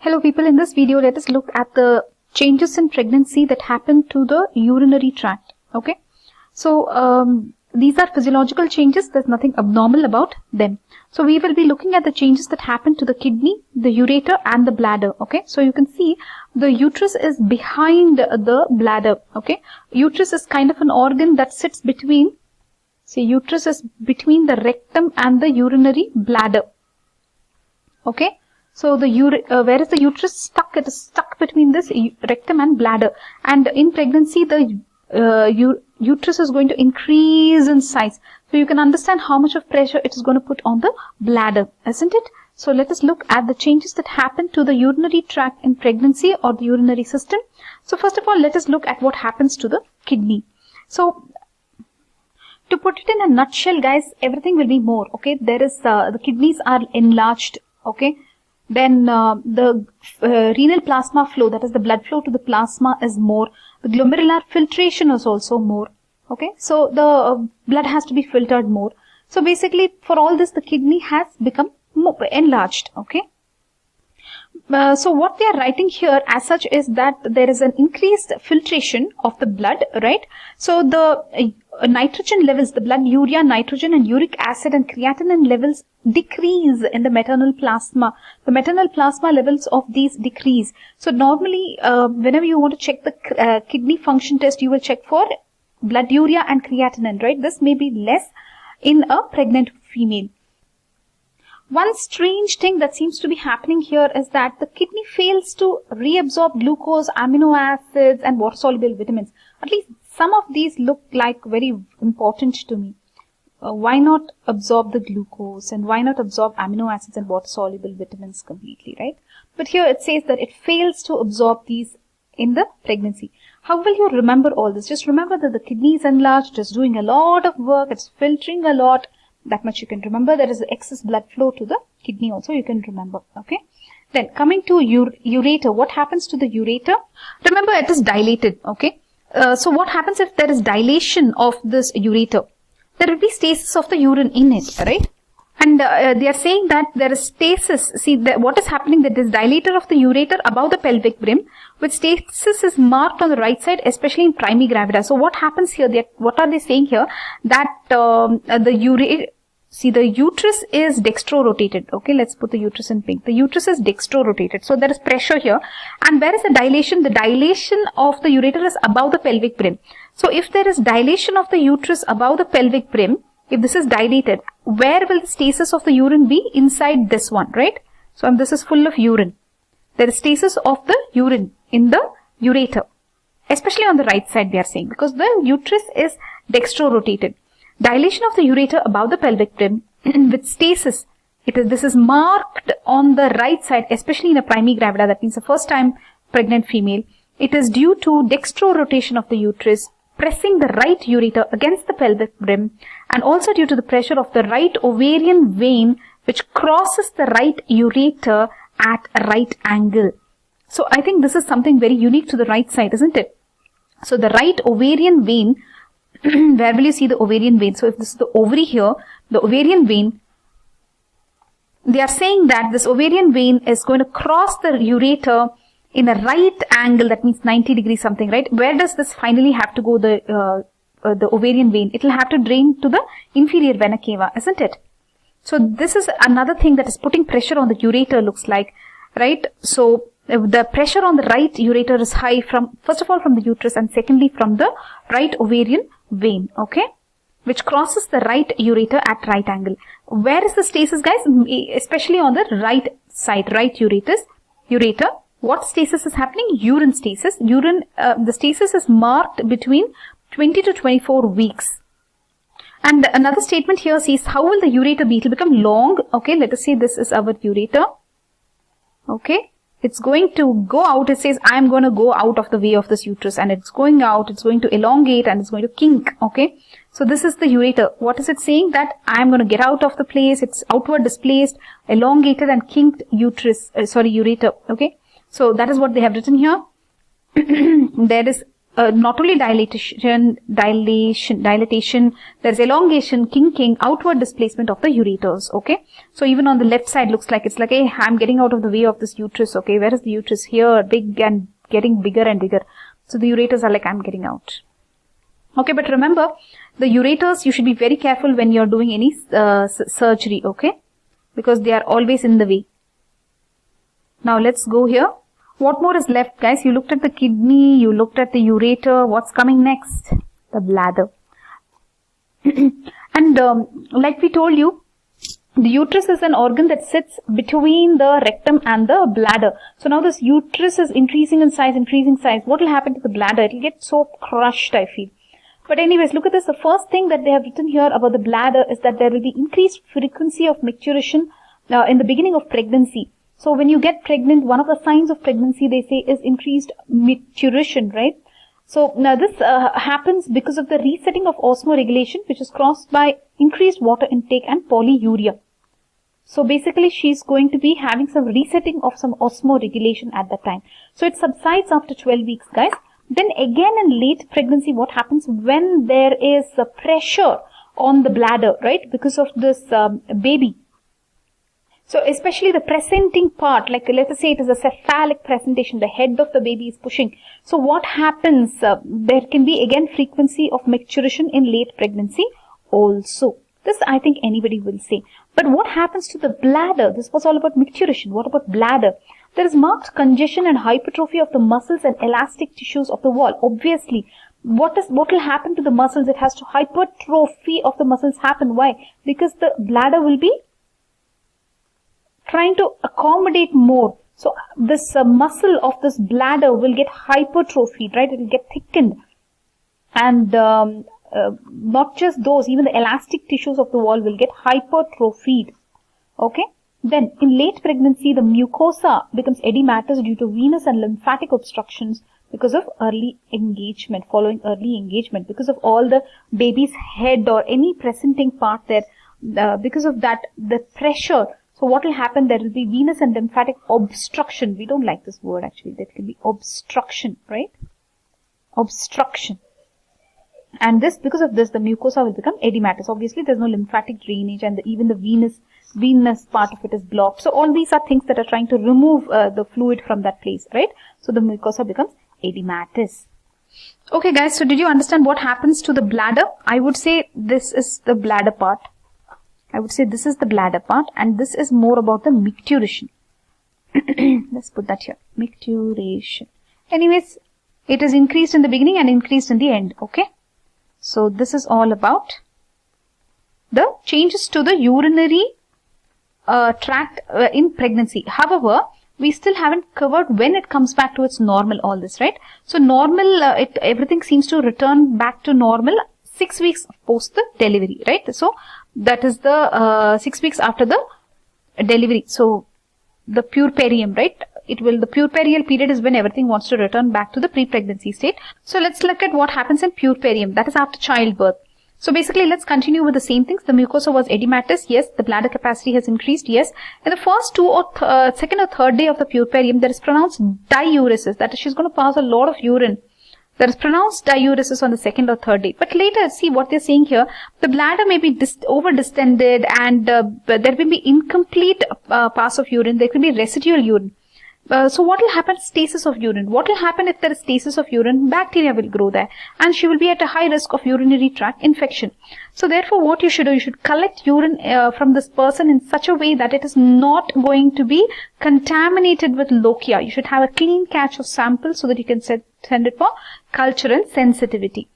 Hello people, in this video let us look at the changes in pregnancy that happen to the urinary tract. Okay, so these are physiological changes. There's nothing abnormal about them. So we will be looking at the changes that happen to the kidney, the ureter and the bladder. Okay, so you can see the uterus is behind the bladder. Okay, uterus is kind of an organ that sits between, uterus is between the rectum and the urinary bladder. Okay, so the where is the uterus stuck? It is stuck between this rectum and bladder, and in pregnancy the uterus is going to increase in size. So you can understand how much of pressure it is going to put on the bladder, isn't it? So let us look at the changes that happen to the urinary tract in pregnancy or the urinary system. So first of all, let us look at what happens to the kidney. So to put it in a nutshell, guys, everything will be more. Okay, there is the kidneys are enlarged. Okay, then the renal plasma flow, that is the blood flow to the plasma, is more. The glomerular filtration is also more. Okay, so the blood has to be filtered more. So basically for all this the kidney has become more enlarged. Okay, so what they are writing here as such is that there is an increased filtration of the blood, right? So the nitrogen levels, the blood urea, nitrogen and uric acid and creatinine levels decrease in the maternal plasma. The maternal plasma levels of these decrease. So normally whenever you want to check the kidney function test, you will check for blood urea and creatinine, right? This may be less in a pregnant female. One strange thing that seems to be happening here is that the kidney fails to reabsorb glucose, amino acids and water-soluble vitamins. At least some of these look like very important to me. Why not absorb the glucose and why not absorb amino acids and water-soluble vitamins completely, right? But here it says that it fails to absorb these in the pregnancy. How will you remember all this? Just remember that the kidney is enlarged, it's doing a lot of work, it's filtering a lot. That much you can remember. There is excess blood flow to the kidney also, you can remember. Okay. Then coming to ureter, what happens to the ureter? Remember, it is dilated. Okay. So what happens if there is dilation of this ureter? There will be stasis of the urine in it, right? And they are saying that there is stasis. See, what is happening, that this dilator of the ureter above the pelvic brim, with stasis is marked on the right side, especially in primi gravida. So what happens here? What are they saying here? That the uterus is dextro-rotated. Okay, let's put the uterus in pink. The uterus is dextro-rotated. So there is pressure here. And where is the dilation? The dilation of the ureter is above the pelvic brim. So if there is dilation of the uterus above the pelvic brim, if this is dilated, where will the stasis of the urine be? Inside this one, right? So this is full of urine. There is stasis of the urine in the ureter, especially on the right side, they are saying, because the uterus is dextro-rotated. Dilation of the ureter above the pelvic brim with stasis. This is marked on the right side, especially in a primi gravida, that means the first time pregnant female. It is due to dextro-rotation of the uterus pressing the right ureter against the pelvic brim, and also due to the pressure of the right ovarian vein which crosses the right ureter at a right angle. So I think this is something very unique to the right side, isn't it? So the right ovarian vein, where will you see the ovarian vein? So if this is the ovary here, the ovarian vein, they are saying that this ovarian vein is going to cross the ureter in a right angle, that means 90 degrees something, right? Where does this finally have to go, the ovarian vein? It will have to drain to the inferior vena cava, isn't it? So this is another thing that is putting pressure on the ureter, looks like, right? So the pressure on the right ureter is high from, first of all, from the uterus, and secondly from the right ovarian vein, okay, which crosses the right ureter at right angle. Where is the stasis, guys? Especially on the right side, right ureter. What stasis is happening? Urine stasis. The stasis is marked between 20 to 24 weeks. And another statement here says, how will the ureter be? It will become long. Okay, let us say this is our ureter. Okay, it's going to go out. It says, I am going to go out of the way of this uterus, and it's going out. It's going to elongate and it's going to kink. Okay, so this is the ureter. What is it saying? That I am going to get out of the place. It's outward displaced, elongated and kinked ureter. Okay. So that is what they have written here. There is not only dilatation, there's elongation, kinking, outward displacement of the ureters, okay? So even on the left side looks like, it's like, hey, I'm getting out of the way of this uterus, okay? Where is the uterus? Here, big and getting bigger and bigger. So the ureters are like, I'm getting out. Okay, but remember, the ureters, you should be very careful when you're doing any surgery, okay? Because they are always in the way. Now let's go here. What more is left, guys? You looked at the kidney, you looked at the ureter. What's coming next? The bladder. And like we told you, the uterus is an organ that sits between the rectum and the bladder. So now this uterus is increasing in size, What will happen to the bladder? It will get so crushed, I feel. But anyways, look at this. The first thing that they have written here about the bladder is that there will be increased frequency of micturition in the beginning of pregnancy. So when you get pregnant, one of the signs of pregnancy, they say, is increased micturition, right? So now this happens because of the resetting of osmoregulation, which is caused by increased water intake and polyuria. So basically, she's going to be having some resetting of some osmoregulation at that time. So it subsides after 12 weeks, guys. Then again in late pregnancy, what happens when there is a pressure on the bladder, right? Because of this baby. So especially the presenting part, like let us say it is a cephalic presentation, the head of the baby is pushing. So what happens? There can be again frequency of micturition in late pregnancy also. This I think anybody will say. But what happens to the bladder? This was all about micturition. What about bladder? There is marked congestion and hypertrophy of the muscles and elastic tissues of the wall. Obviously, what will happen to the muscles? It has to hypertrophy of the muscles happen. Why? Because the bladder will be trying to accommodate more. So this muscle of this bladder will get hypertrophied, right? It will get thickened. And not just those, even the elastic tissues of the wall will get hypertrophied. Okay? Then in late pregnancy, the mucosa becomes edematous due to venous and lymphatic obstructions because of early engagement, following early engagement, because of all the baby's head or any presenting part there, because of that, the pressure. So what will happen? There will be venous and lymphatic obstruction. We don't like this word actually. That can be obstruction, right? Obstruction. And this, because of this, the mucosa will become edematous. Obviously, there's no lymphatic drainage, and even the venous part of it is blocked. So all these are things that are trying to remove the fluid from that place, right? So the mucosa becomes edematous. Okay, guys. So did you understand what happens to the bladder? I would say this is the bladder part. And this is more about the micturition. Let's put that here. Micturition. Anyways, it is increased in the beginning and increased in the end. Okay. So this is all about the changes to the urinary tract in pregnancy. However, we still haven't covered when it comes back to its normal, all this, right? So normal, everything seems to return back to normal 6 weeks post the delivery, right? So that is the 6 weeks after the delivery. So the puerperium, right? The puerperial period is when everything wants to return back to the pre-pregnancy state. So let's look at what happens in puerperium. That is after childbirth. So basically, let's continue with the same things. The mucosa was edematous. Yes. The bladder capacity has increased. Yes. In the first second or third day of the puerperium, there is pronounced diuresis. That is, she's going to pass a lot of urine. There is pronounced diuresis on the second or third day. But later, see what they're saying here. The bladder may be over-distended and there will be incomplete pass of urine. There can be residual urine. So what will happen? Stasis of urine. What will happen if there is stasis of urine? Bacteria will grow there and she will be at a high risk of urinary tract infection. So therefore, what you should do, you should collect urine from this person in such a way that it is not going to be contaminated with lochia. You should have a clean catch of samples so that you can send it for culture and sensitivity.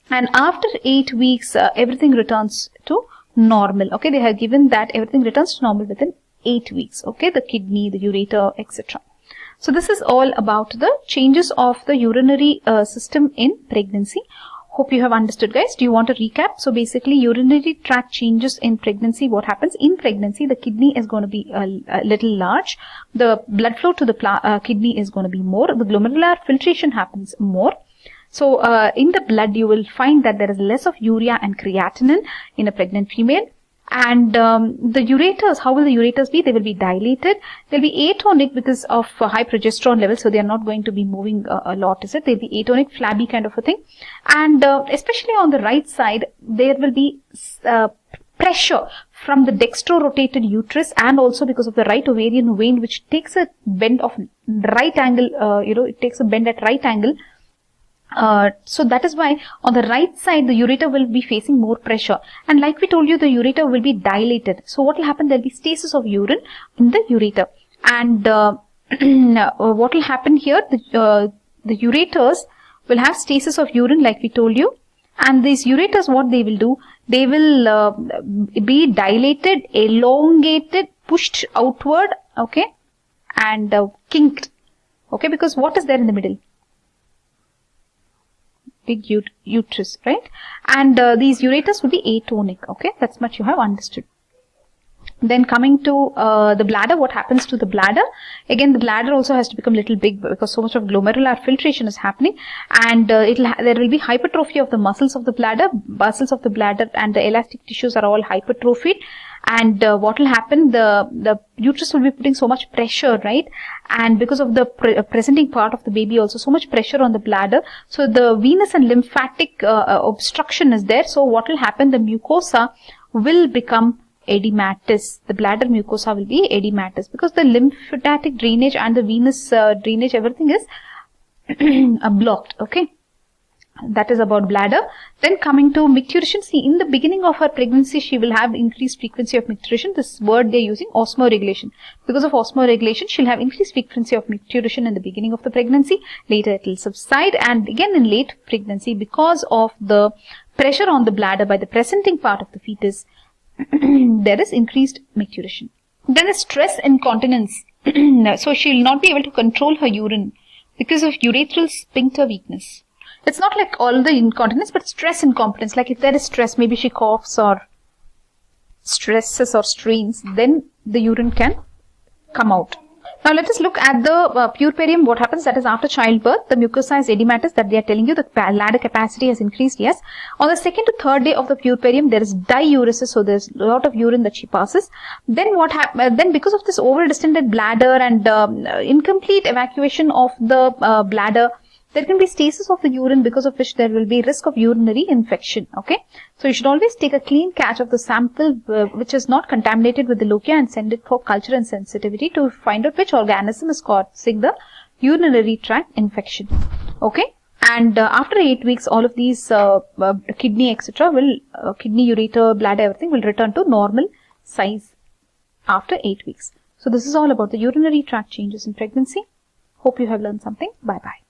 And after 8 weeks, everything returns to normal. Okay, they have given that everything returns to normal within 8 weeks. Okay, the kidney, the ureter, etc. So this is all about the changes of the urinary system in pregnancy. Hope you have understood, guys. Do you want to recap? So basically, urinary tract changes in pregnancy. What happens in pregnancy? The kidney is going to be a little large. The blood flow to the kidney is going to be more. The glomerular filtration happens more. So in the blood, you will find that there is less of urea and creatinine in a pregnant female. And the ureters, how will the ureters be? They will be dilated. They'll be atonic because of high progesterone levels, so they are not going to be moving a lot, is it? They'll be atonic, flabby kind of a thing. And especially on the right side, there will be pressure from the dextro-rotated uterus, and also because of the right ovarian vein, which takes a bend of right angle, it takes a bend at right angle. So that is why on the right side, the ureter will be facing more pressure. And like we told you, the ureter will be dilated. So what will happen? There will be stasis of urine in the ureter. And what will happen here? The ureters will have stasis of urine, like we told you. And these ureters, what they will do? They will be dilated, elongated, pushed outward, okay, and kinked, okay, because what is there in the middle? Big uterus, right? And these ureters will be atonic, okay, that's much you have understood. Then coming to the bladder, what happens to the bladder? Again, the bladder also has to become a little big because so much of glomerular filtration is happening, and there will be hypertrophy of the muscles of the bladder. Muscles of the bladder and the elastic tissues are all hypertrophied. And what will happen? The uterus will be putting so much pressure, right? And because of the presenting part of the baby, also so much pressure on the bladder. So the venous and lymphatic obstruction is there. So what will happen? The mucosa will become edematous. The bladder mucosa will be edematous because the lymphatic drainage and the venous drainage, everything is blocked, okay? That is about bladder. Then coming to micturition. See, in the beginning of her pregnancy, she will have increased frequency of micturition. This word they are using, osmoregulation. Because of osmoregulation, she'll have increased frequency of micturition in the beginning of the pregnancy. Later it will subside, and again in late pregnancy, because of the pressure on the bladder by the presenting part of the fetus, there is increased micturition. Then is stress incontinence. So she will not be able to control her urine because of urethral sphincter weakness. It's not like all the incontinence, but stress incontinence. Like if there is stress, maybe she coughs or stresses or strains, then the urine can come out. Now let us look at the puerperium. What happens? That is after childbirth, the mucosa is edematous. That they are telling you the bladder capacity has increased. Yes. On the second to third day of the puerperium, there is diuresis. So there is a lot of urine that she passes. Then what happens? Then because of this over-distended bladder and incomplete evacuation of the bladder, there can be stasis of the urine, because of which there will be risk of urinary infection. Okay. So you should always take a clean catch of the sample which is not contaminated with the lochia and send it for culture and sensitivity to find out which organism is causing the urinary tract infection. Okay. And after 8 weeks, all of these kidney, etc. will, kidney, ureter, bladder, everything will return to normal size after 8 weeks. So this is all about the urinary tract changes in pregnancy. Hope you have learned something. Bye-bye.